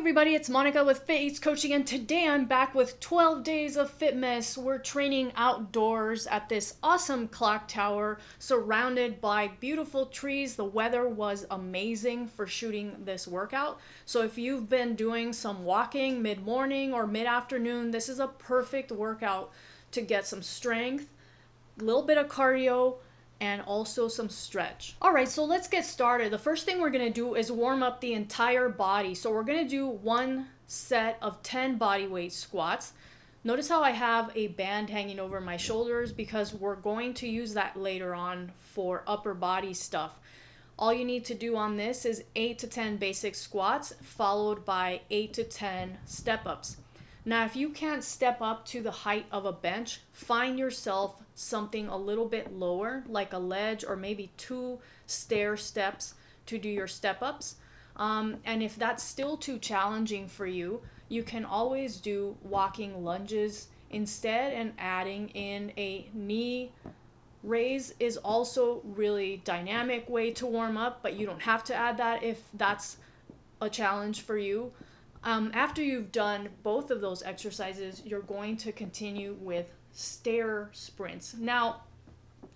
everybody, it's Monica with Fit Eats Coaching, and today I'm back with 12 days of fitness. We're training outdoors at this awesome clock tower surrounded by beautiful trees. The weather was amazing for shooting this workout. So if you've been doing some walking mid-morning or mid-afternoon, this is a perfect workout to get some strength, a little bit of cardio, and also some stretch. All right, so let's get started. The first thing we're gonna do is warm up the entire body. So we're gonna do one set of 10 body weight squats. Notice how I have a band hanging over my shoulders because we're going to use that later on for upper body stuff. All you need to do on this is 8 to 10 basic squats followed by 8 to 10 step-ups. Now, if you can't step up to the height of a bench, find yourself something a little bit lower, like a ledge or maybe 2 stair steps to do your step-ups. And if that's still too challenging for you, you can always do walking lunges instead, and adding in a knee raise is also really dynamic way to warm up, but you don't have to add that if that's a challenge for you. After you've done both of those exercises, you're going to continue with stair sprints. Now,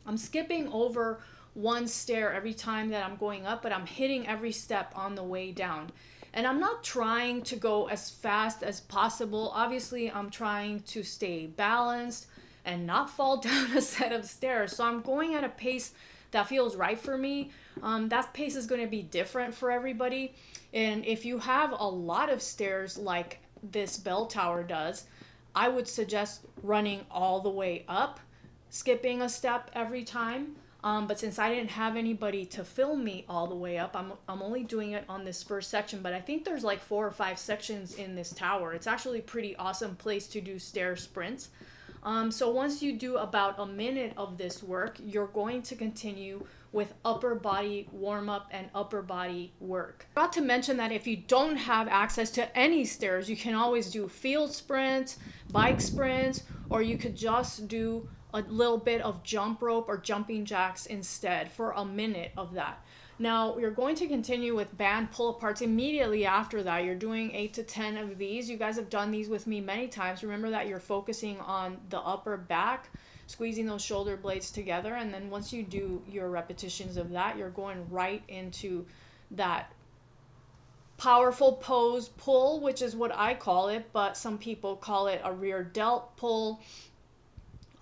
I'm skipping over one stair every time that I'm going up, but I'm hitting every step on the way down. And I'm not trying to go as fast as possible. Obviously, I'm trying to stay balanced and not fall down a set of stairs. So I'm going at a pace that feels right for me. That pace is going to be different for everybody. And if you have a lot of stairs like this bell tower does, I would suggest running all the way up, skipping a step every time. But since I didn't have anybody to film me all the way up, I'm only doing it on this first section. But I think there's like 4 or 5 sections in this tower. It's actually a pretty awesome place to do stair sprints. So once you do about a minute of this work, you're going to continue with upper body warm-up and upper body work. I forgot to mention that if you don't have access to any stairs, you can always do field sprints, bike sprints, or you could just do a little bit of jump rope or jumping jacks instead for a minute of that. Now, you're going to continue with band pull-aparts immediately after that. You're doing 8 to 10 of these. You guys have done these with me many times. Remember that you're focusing on the upper back, squeezing those shoulder blades together. And then once you do your repetitions of that, you're going right into that powerful pose pull, which is what I call it, but some people call it a rear delt pull,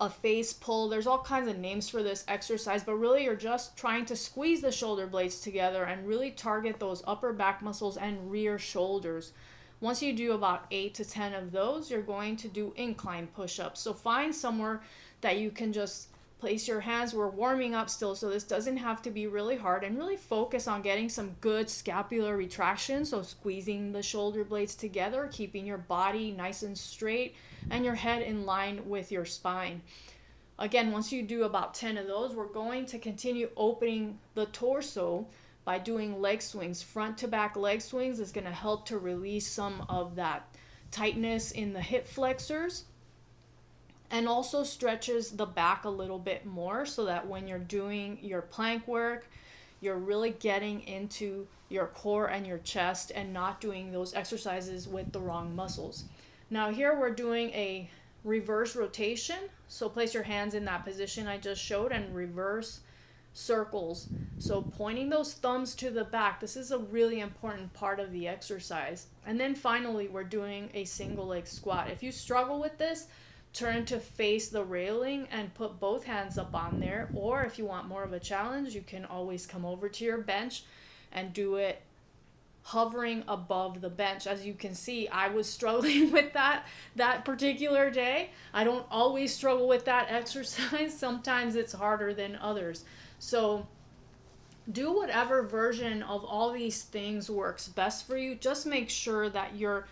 a face pull. There's all kinds of names for this exercise, but really you're just trying to squeeze the shoulder blades together and really target those upper back muscles and rear shoulders. Once you do about 8 to 10 of those, you're going to do incline push-ups. So find somewhere that you can just place your hands. We're warming up still, so this doesn't have to be really hard, and really focus on getting some good scapular retraction. So squeezing the shoulder blades together, keeping your body nice and straight and your head in line with your spine. Again, once you do about 10 of those, we're going to continue opening the torso by doing leg swings. Front to back leg swings is going to help to release some of that tightness in the hip flexors, and also stretches the back a little bit more, so that when you're doing your plank work, you're really getting into your core and your chest and not doing those exercises with the wrong muscles. Now here we're doing a reverse rotation. So place your hands in that position I just showed and reverse circles. So pointing those thumbs to the back. This is a really important part of the exercise. And then finally, we're doing a single leg squat. If you struggle with this, turn to face the railing and put both hands up on there. Or if you want more of a challenge, you can always come over to your bench and do it hovering above the bench. As you can see, I was struggling with that particular day. I don't always struggle with that exercise. Sometimes it's harder than others. So do whatever version of all these things works best for you. Just make sure that you're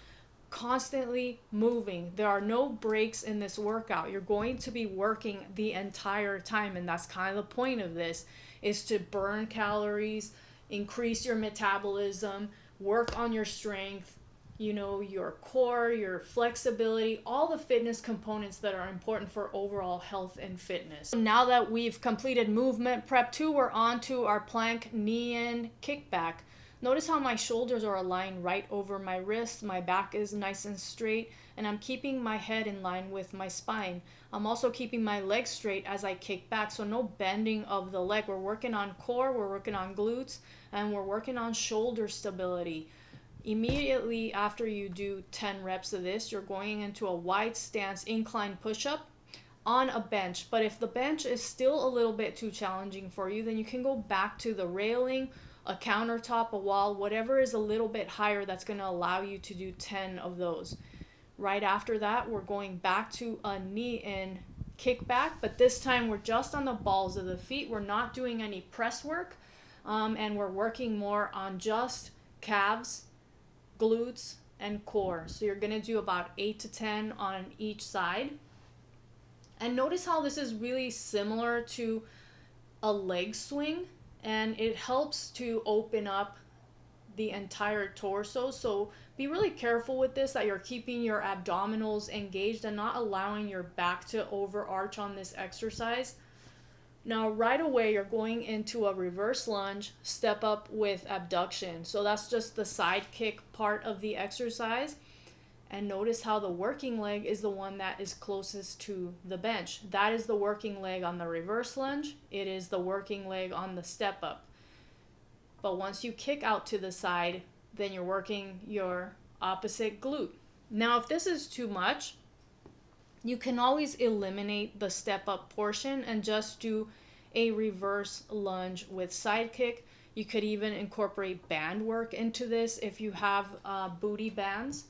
constantly moving. There are no breaks in this workout. You're going to be working the entire time, and that's kind of the point of this, is to burn calories, increase your metabolism, work on your strength, your core, your flexibility, all the fitness components that are important for overall health and fitness. Now that we've completed movement prep 2, we're on to our plank knee in kickback. Notice how my shoulders are aligned right over my wrist, my back is nice and straight, and I'm keeping my head in line with my spine. I'm also keeping my legs straight as I kick back, so no bending of the leg. We're working on core, we're working on glutes, and we're working on shoulder stability. Immediately after you do 10 reps of this, you're going into a wide stance incline push-up on a bench. But if the bench is still a little bit too challenging for you, then you can go back to the railing, a countertop, a wall, whatever is a little bit higher that's going to allow you to do 10 of those. Right after that, we're going back to a knee in kickback, but this time we're just on the balls of the feet. We're not doing any press work, and we're working more on just calves, glutes, and core. So you're going to do about 8 to 10 on each side. And notice how this is really similar to a leg swing, and it helps to open up the entire torso. So be really careful with this, that you're keeping your abdominals engaged and not allowing your back to overarch on this exercise. Now right away you're going into a reverse lunge, step up with abduction. So that's just the side kick part of the exercise. And notice how the working leg is the one that is closest to the bench. That is the working leg on the reverse lunge. It is the working leg on the step up. But once you kick out to the side, then you're working your opposite glute. Now, if this is too much, you can always eliminate the step up portion and just do a reverse lunge with side kick. You could even incorporate band work into this if you have booty bands.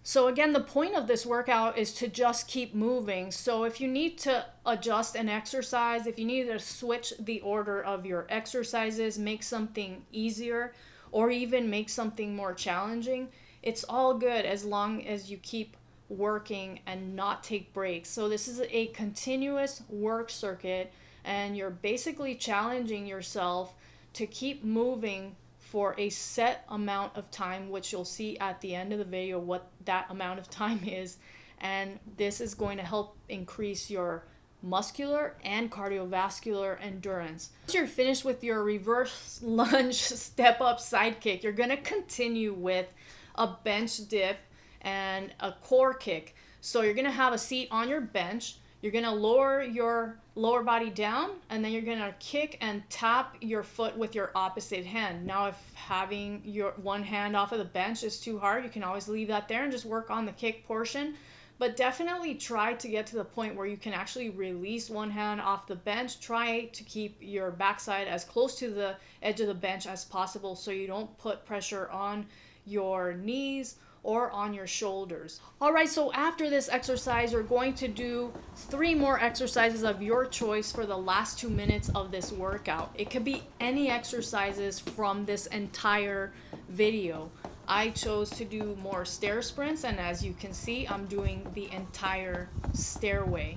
So again, the point of this workout is to just keep moving. So if you need to adjust an exercise, if you need to switch the order of your exercises, make something easier, or even make something more challenging, it's all good as long as you keep working and not take breaks. So this is a continuous work circuit, and you're basically challenging yourself to keep moving for a set amount of time, which you'll see at the end of the video what that amount of time is. And this is going to help increase your muscular and cardiovascular endurance. Once you're finished with your reverse lunge, step up, side kick, you're going to continue with a bench dip and a core kick. So you're going to have a seat on your bench. You're going to lower your lower body down, and then you're going to kick and tap your foot with your opposite hand. Now, if having your one hand off of the bench is too hard, you can always leave that there and just work on the kick portion. But definitely try to get to the point where you can actually release one hand off the bench. Try to keep your backside as close to the edge of the bench as possible so you don't put pressure on your knees or on your shoulders. All right, so after this exercise, you're going to do 3 more exercises of your choice for the last 2 minutes of this workout. It could be any exercises from this entire video. I chose to do more stair sprints, and as you can see, I'm doing the entire stairway.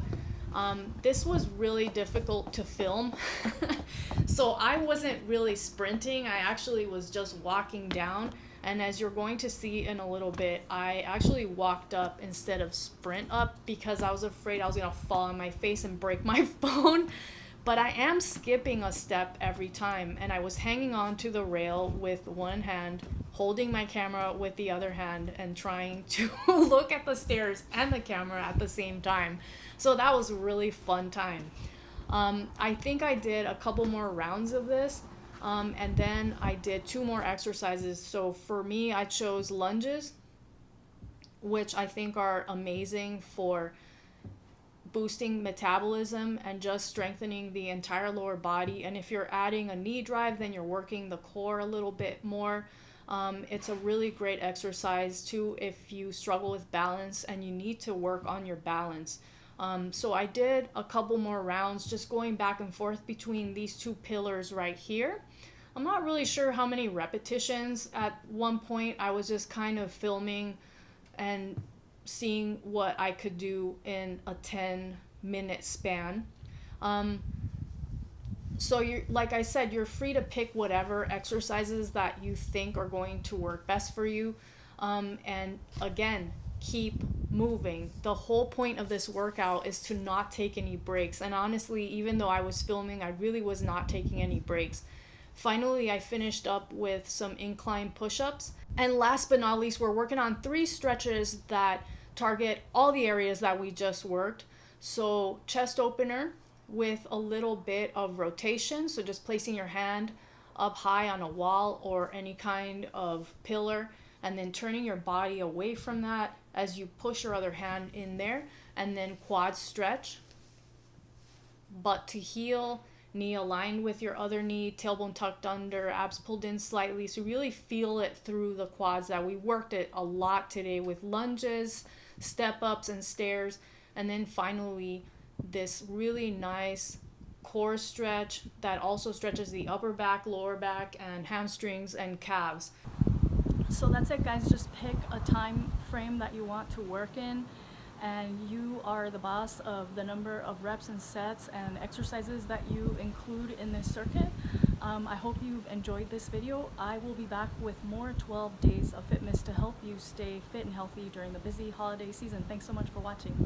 This was really difficult to film. So I wasn't really sprinting, I actually was just walking down. And as you're going to see in a little bit, I actually walked up instead of sprint up because I was afraid I was going to fall on my face and break my phone. But I am skipping a step every time, and I was hanging on to the rail with one hand, holding my camera with the other hand, and trying to look at the stairs and the camera at the same time. So that was a really fun time. I think I did a couple more rounds of this. And then I did 2 more exercises. So for me, I chose lunges, which I think are amazing for boosting metabolism and just strengthening the entire lower body. And if you're adding a knee drive, then you're working the core a little bit more. It's a really great exercise too if you struggle with balance and you need to work on your balance. So I did a couple more rounds just going back and forth between these 2 pillars right here. I'm not really sure how many repetitions. At one point I was just kind of filming and seeing what I could do in a 10-minute span. So you're, like I said, you're free to pick whatever exercises that you think are going to work best for you. And again, keep moving. The whole point of this workout is to not take any breaks. And honestly, even though I was filming, I really was not taking any breaks. Finally, I finished up with some incline push-ups. And last but not least, we're working on 3 stretches that target all the areas that we just worked. So chest opener with a little bit of rotation. So just placing your hand up high on a wall or any kind of pillar, and then turning your body away from that as you push your other hand in there. And then quad stretch, butt to heel, knee aligned with your other knee, tailbone tucked under, abs pulled in slightly. So really feel it through the quads. That we worked it a lot today with lunges, step ups, and stairs. And then finally, this really nice core stretch that also stretches the upper back, lower back, and hamstrings and calves. So that's it, guys. Just pick a time frame that you want to work in, and you are the boss of the number of reps and sets and exercises that you include in this circuit. I hope you've enjoyed this video. I will be back with more 12 days of fitness to help you stay fit and healthy during the busy holiday season. Thanks so much for watching.